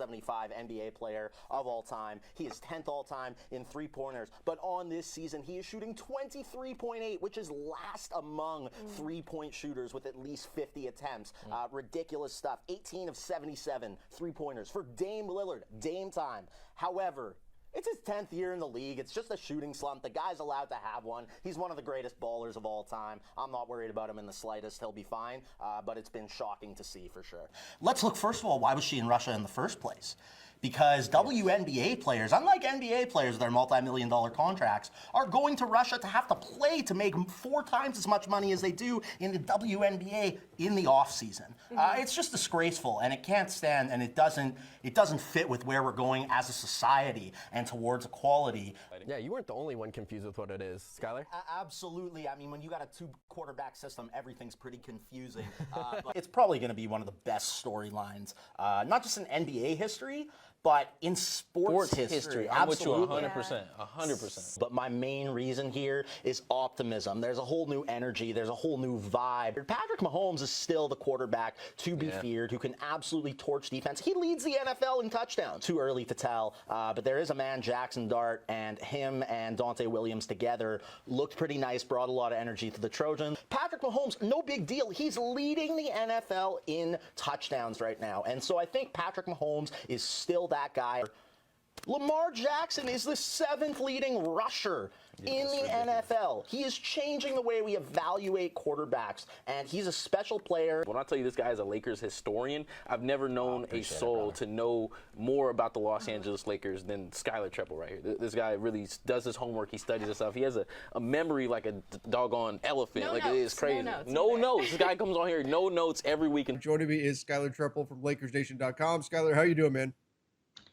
175 NBA player of all time. He is 10th all time in three-pointers. But on this season, he is shooting 23.8, which is last among three-point shooters with at least 50 attempts. Ridiculous stuff. 18 of 77 three-pointers for Dame Lillard. Dame time. However, it's his 10th year in the league. It's just a shooting slump. The guy's allowed to have one. He's one of the greatest ballers of all time. I'm not worried about him in the slightest. He'll be fine, but it's been shocking to see for sure. Let's look, first of all, why was she in Russia in the first place? Because WNBA players, unlike NBA players with their multi-million-dollar contracts, are going to Russia to have to play to make 4 times as much money as they do in the WNBA in the off-season. It's just disgraceful, and it can't stand, and it doesn't fit with where we're going as a society and towards equality. Yeah, you weren't the only one confused with what it is, Skyler. Absolutely. I mean, when you got a 2-quarterback system, everything's pretty confusing. But it's probably going to be one of the best storylines, not just in NBA history, but in sports history. I'm with you Absolutely. 100%. 100%. But my main reason here is optimism. There's a whole new energy. There's a whole new vibe. Patrick Mahomes is still the quarterback to be feared, who can absolutely torch defense. He leads the NFL in touchdowns. Too early to tell, but there is a man, Jackson Dart, and him and Dante Williams together looked pretty nice, brought a lot of energy to the Trojans. Patrick Mahomes, no big deal. He's leading the NFL in touchdowns right now. And so I think Patrick Mahomes is still that guy. Lamar Jackson is the 7th leading rusher in the NFL. He is changing the way we evaluate quarterbacks, and he's a special player. When I tell you this guy is a Lakers historian, I've never known a soul to know more about the Los Angeles Lakers than Skyler Trepel right here. This guy really does his homework. He studies his stuff. He has a memory like a doggone elephant. It is crazy. No notes. This guy comes on here, no notes every week. And joining me is Skyler Trepel from LakersNation.com. Skyler, how you doing, man?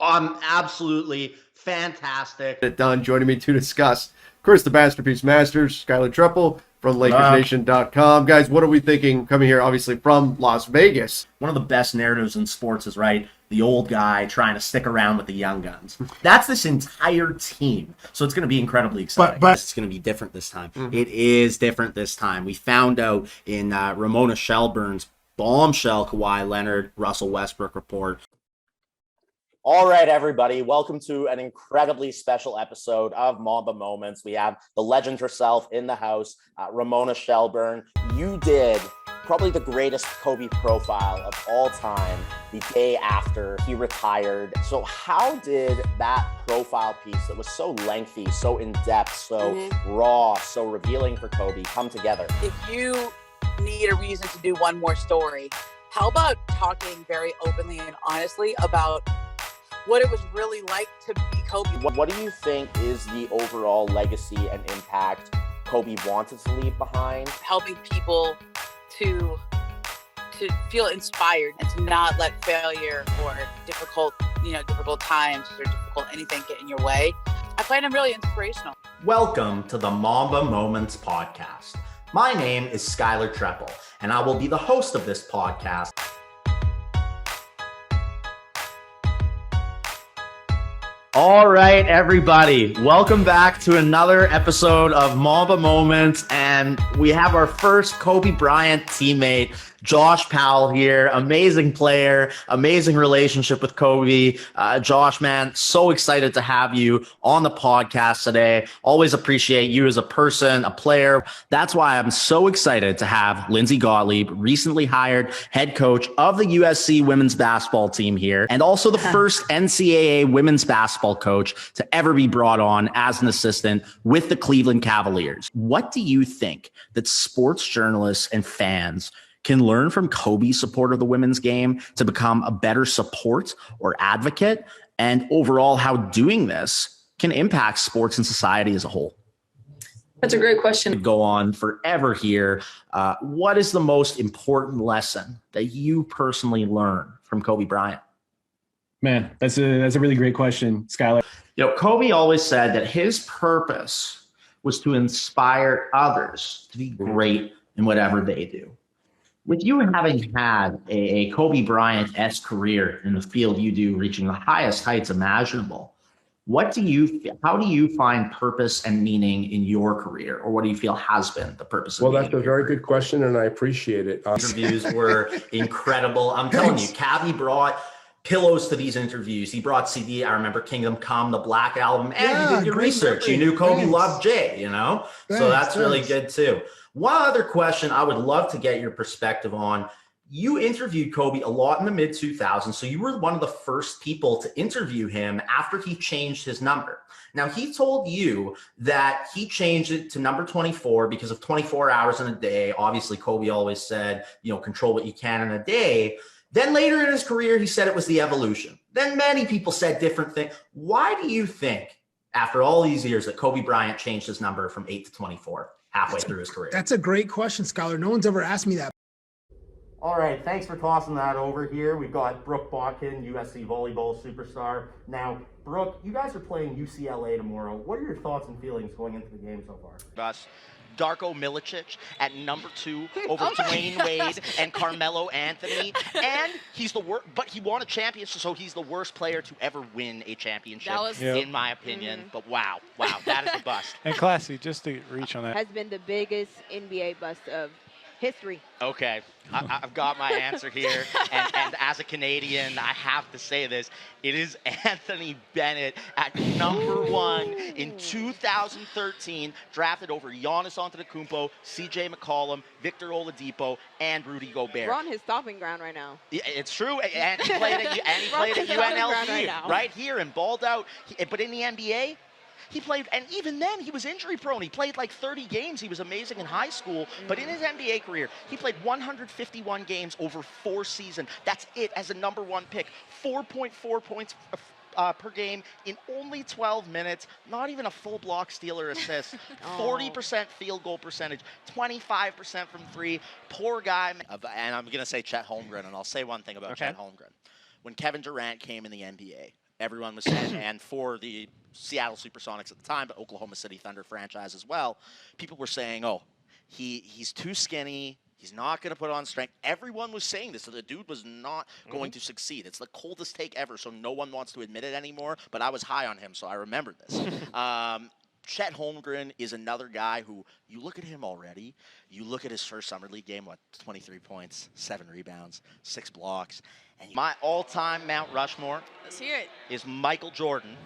I'm absolutely fantastic. Done. Joining me to discuss, of course, the Masterpiece Masters, Skyler Trepel from LakersNation.com. Guys, what are we thinking coming here, obviously, from Las Vegas? One of the best narratives in sports is, right, the old guy trying to stick around with the young guns. That's this entire team. So it's going to be incredibly exciting. But it's going to be different this time. It is different this time. We found out in Ramona Shelburne's bombshell Kawhi Leonard, Russell Westbrook report. All right, everybody, welcome to an incredibly special episode of Mamba Moments. We have the legend herself in the house, Ramona Shelburne. You did probably the greatest Kobe profile of all time the day after he retired. So how did that profile piece that was so lengthy, so in-depth, so raw, so revealing for Kobe come together? If you need a reason to do one more story, how about talking very openly and honestly about what it was really like to be Kobe? What do you think is the overall legacy and impact Kobe wanted to leave behind? Helping people to feel inspired and to not let failure or difficult times or difficult anything get in your way. I find him really inspirational. Welcome to the Mamba Moments podcast. My name is Skyler Trepel, and I will be the host of this podcast. All right, everybody, welcome back to another episode of Mamba Moments, and we have our first Kobe Bryant teammate, Josh Powell here. Amazing player, amazing relationship with Kobe. Josh, man, so excited to have you on the podcast today. Always appreciate you as a person, a player. That's why I'm so excited to have Lindsay Gottlieb, recently hired head coach of the USC women's basketball team here, and also the first NCAA women's basketball coach to ever be brought on as an assistant with the Cleveland Cavaliers. What do you think that sports journalists and fans can learn from Kobe's support of the women's game to become a better support or advocate, and overall how doing this can impact sports and society as a whole? That's a great question. Go on forever here. What is the most important lesson that you personally learned from Kobe Bryant? Man, that's a really great question, Skyler. Kobe always said that his purpose was to inspire others to be great in whatever they do. With you having had a Kobe Bryant-esque career in the field you do, reaching the highest heights imaginable, how do you find purpose and meaning in your career, or what do you feel has been the purpose of Well, that's a very good question, and I appreciate it. Interviews were incredible. I'm telling you, Cabby brought pillows to these interviews. He brought CD. I remember Kingdom Come, the Black Album, and you did your great research. memory. You knew Kobe Thanks. loved Jay, you know? So Thanks, that's really thanks. good too. One other question I would love to get your perspective on. You interviewed Kobe a lot in the mid 2000s. So you were one of the first people to interview him after he changed his number. Now, he told you that he changed it to number 24 because of 24 hours in a day. Obviously, Kobe always said, control what you can in a day. Then later in his career, he said it was the evolution. Then many people said different things. Why do you think, after all these years, that Kobe Bryant changed his number from 8 to 24 halfway through his career? That's a great question, Skyler. No one's ever asked me that. All right, thanks for tossing that over here. We've got Brooke Botkin, USC volleyball superstar. Now, Brooke, you guys are playing UCLA tomorrow. What are your thoughts and feelings going into the game so far? Us. Darko Milicic at number 2 over Dwayne Wade and Carmelo Anthony. And he's the worst, but he won a championship, so he's the worst player to ever win a championship, in my opinion. But wow, that is a bust. And Classy, just to reach on that. Has been the biggest NBA bust of history. Okay, I've got my answer here, and as a Canadian, I have to say this. It is Anthony Bennett at number 1 in 2013, drafted over Giannis Antetokounmpo, CJ McCollum, Victor Oladipo, and Rudy Gobert. We're on his stomping ground right now. It's true, and he played at UNLV right here and balled out. But in the NBA, he played, and even then, he was injury prone. He played like 30 games. He was amazing in high school. But in his NBA career, he played 151 games over 4 seasons. That's it as a number 1 pick. 4.4 points per game in only 12 minutes. Not even a full block steal or assist. 40% field goal percentage. 25% from 3. Poor guy. And I'm going to say Chet Holmgren, and I'll say one thing about Chet Holmgren. When Kevin Durant came in the NBA, everyone was saying, and for the Seattle Supersonics at the time, but Oklahoma City Thunder franchise as well, people were saying, he's too skinny. He's not going to put on strength. Everyone was saying this, so the dude was not going to succeed. It's the coldest take ever, so no one wants to admit it anymore, but I was high on him, so I remember this. Chet Holmgren is another guy who, you look at him already, you look at his first Summer League game, 23 points, 7 rebounds, 6 blocks, and my all-time Mount Rushmore is Michael Jordan.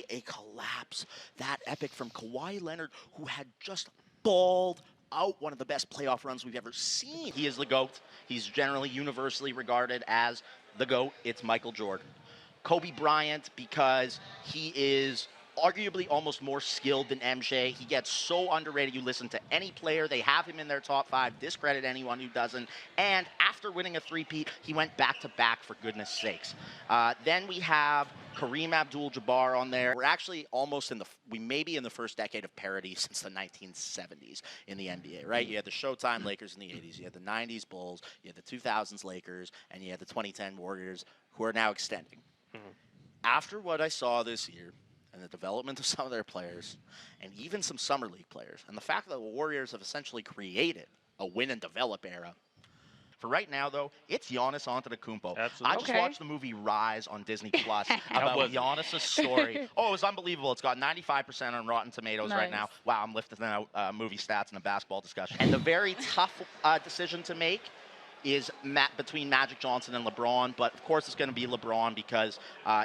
A collapse, that epic from Kawhi Leonard, who had just balled out one of the best playoff runs we've ever seen. He is the GOAT. He's generally universally regarded as the GOAT. It's Michael Jordan. Kobe Bryant, because he is arguably almost more skilled than MJ. He gets so underrated. You listen to any player, they have him in their top 5. Discredit anyone who doesn't. And after winning a three-peat, he went back-to-back, for goodness sakes. Then we have Kareem Abdul-Jabbar on there. We're actually almost we may be in the first decade of parity since the 1970s in the NBA, right? You had the Showtime Lakers in the 80s. You had the 90s Bulls. You had the 2000s Lakers. And you had the 2010 Warriors, who are now extending. After what I saw this year, and the development of some of their players, and even some Summer League players, and the fact that the Warriors have essentially created a win and develop era. For right now, though, it's Giannis Antetokounmpo. Absolutely. I just watched the movie Rise on Disney Plus about Giannis' story. It was unbelievable. It's got 95% on Rotten Tomatoes right now. Wow, I'm lifting out movie stats in a basketball discussion. And the very tough decision to make is between Magic Johnson and LeBron, but of course it's going to be LeBron because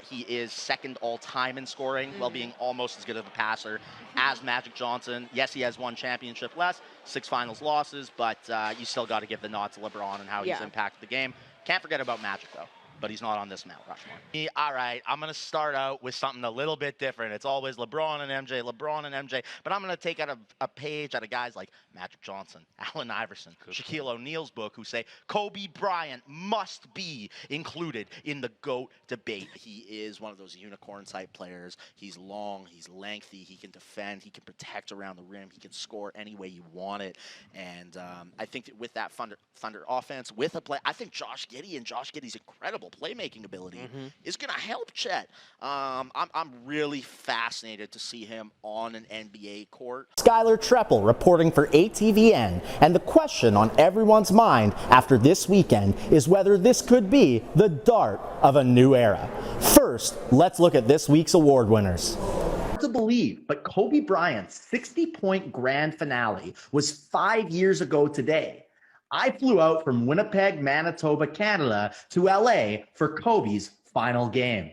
he is second all-time in scoring, while being almost as good of a passer as Magic Johnson. Yes, he has 1 championship less, 6 finals losses, but you still got to give the nod to LeBron and how he's impacted the game. Can't forget about Magic, though, but he's not on this Mount Rushmore. All right, I'm going to start out with something a little bit different. It's always LeBron and MJ, but I'm going to take out a page out of guys like Magic Johnson, Allen Iverson, Shaquille O'Neal's book, who say Kobe Bryant must be included in the GOAT debate. He is one of those unicorn-type players. He's long, he's lengthy, he can defend, he can protect around the rim, he can score any way you want it. And I think that with that Thunder offense, with a play, I think Josh Giddey's incredible playmaking ability is going to help Chet. I'm really fascinated to see him on an NBA court. Skyler Trepel reporting for ATVN, and the question on everyone's mind after this weekend is whether this could be the start of a new era. First, let's look at this week's award winners. Hard to believe, but Kobe Bryant's 60-point grand finale was 5 years ago today. I flew out from Winnipeg, Manitoba, Canada to LA for Kobe's final game.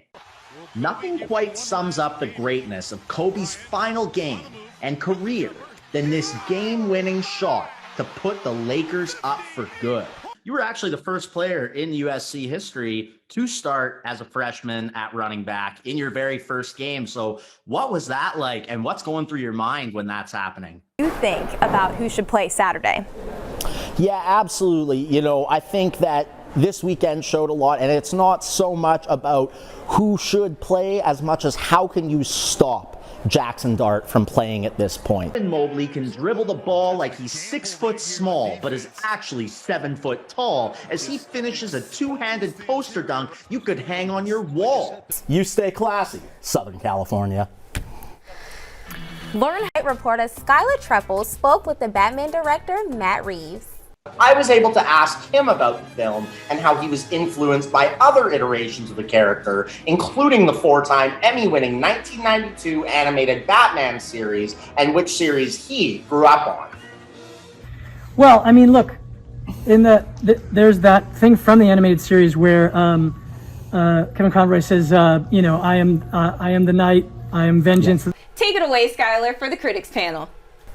Nothing quite sums up the greatness of Kobe's final game and career than this game-winning shot to put the Lakers up for good. You were actually the first player in USC history to start as a freshman at running back in your very first game. So what was that like, and what's going through your mind when that's happening? You think about who should play Saturday? Yeah, absolutely. You know, I think that this weekend showed a lot, and it's not so much about who should play as much as how can you stop Jackson Dart from playing at this point. And Mobley can dribble the ball like he's 6 foot small, but is actually 7 foot tall as he finishes a two-handed poster dunk you could hang on your wall. You stay classy, Southern California. Learn Height reporter Skyler Trepel spoke with the Batman director Matt Reeves. I was able to ask him about the film and how he was influenced by other iterations of the character, including the 4-time Emmy-winning 1992 animated Batman series, and which series he grew up on. Well, I mean, look, in there's that thing from the animated series where Kevin Conroy says, you know, I am the night, I am vengeance. Yeah. Take it away, Skyler, for the critics panel.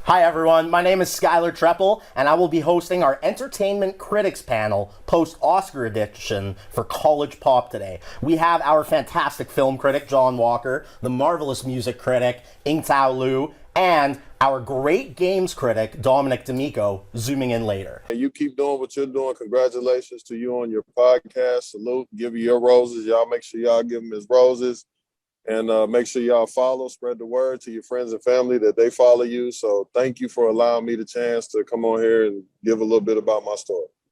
Hi everyone, my name is Skyler Trepel, and I will be hosting our Entertainment Critics Panel post-Oscar edition for College Pop today. We have our fantastic film critic, John Walker, the marvelous music critic, Ing Tao Lu, and our great games critic, Dominic D'Amico, zooming in later. You keep doing what you're doing. Congratulations to you on your podcast. Salute, give you your roses. Y'all make sure y'all give them his roses. And make sure y'all follow, spread the word to your friends and family that they follow you. So thank you for allowing me the chance to come on here and give a little bit about my story.